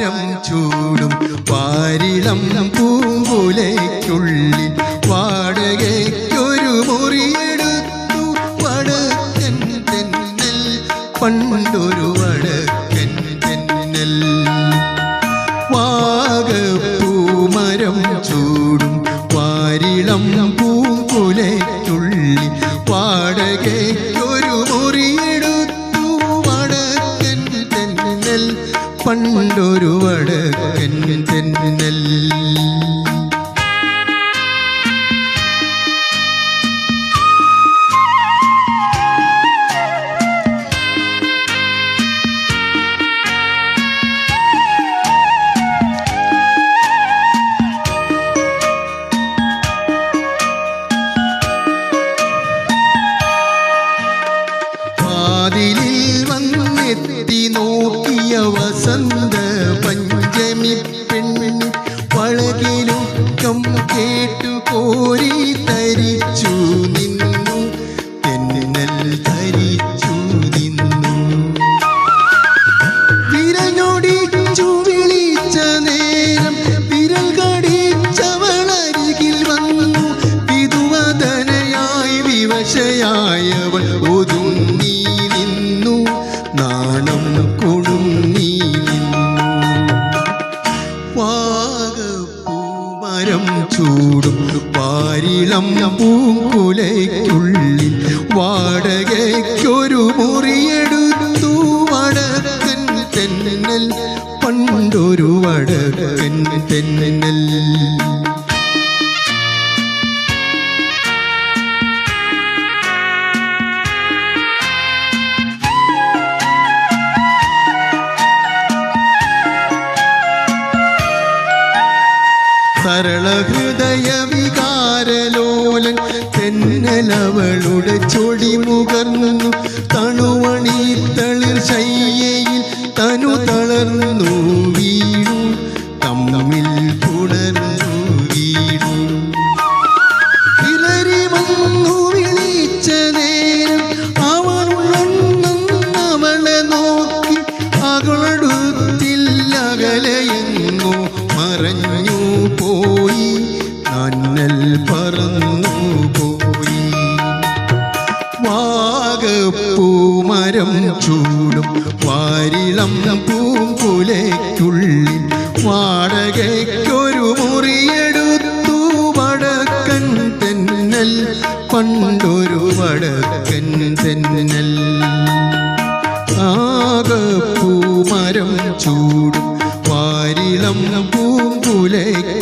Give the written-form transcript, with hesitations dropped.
പൂമരം ചൂടും വാരിളം പൂങ്കുലയ്ക്കുള്ളിൽ വാടകയ്ക്കൊരു മുറിയെടുത്തു വടക്കൻ തെന്നൽ പണ്ടൊരു വടക്കൻ തെന്നൽ വാഗപ്പൂമരം ചൂടും വാരിളം പൂങ്കുലയ്ക്കുള്ളിൽ വാടകയ്ക്കൊരു മുറിയെടുത്തു വടക്കൻ തെന്നൽ പണ്ടൊരു വടക്കൻ തെന്നൽ വാതിലിൽ വന്നെത്തി നോക്കിയ വസന്ത പഞ്ചമി പെണ്ണി വളകിലുക്കം കേട്ടു കോരി തരിച്ചു നിന്നു തെന്നൽ തരിച്ചു നിന്നു വിരലൊടിച്ചു വിളിച്ച നേരം വിരൽ കടിച്ചവളരികിൽ വന്നു വിധുവദനയായി വിവശയായവൾ ഒതുങ്ങി നിന്നു നാണം കൊടുങ്ങി നിന്നു വാഗപ്പൂമരം ചൂടും വാരിളം പൂങ്കുലയ്ക്കുള്ളിൽ വാടകയ്ക്കൊരു മുറിയെടുത്തു വടക്കൻ തെന്നൽ പണ്ടൊരു വടക്കൻ തെന്നൽ സരളഹൃദയ വികാരലോലൻ തെന്നലവളുടെ ചൊടി മുകർന്നു തണുവണി തളിർ ശയ്യയിൽ തനു തളർന്നു വീണു തമ്മിൽ പുണർന്നു വീണു ഇലരി വന്നു വിളിച്ച നേരം അവളെ നോക്കി അകടുത്തില്ലകലയെങ്ങോ മറഞ്ഞു പോയി നന്നൽ പറന്നു പോയി വാഗപ്പൂമരം ചൂടും വാരിളം പൂങ്കുലയ്ക്കുള്ളിൽ വാടകയ്ക്കൊരു മുറിയെടുത്തു വടക്കൻ തെന്നൽ പണ്ടൊരു വടക്കൻ തെന്നൽ ആഗപ്പൂമരം ചൂടും വാരിളം പൂങ്കുലയ്ക്കുള്ളിൽ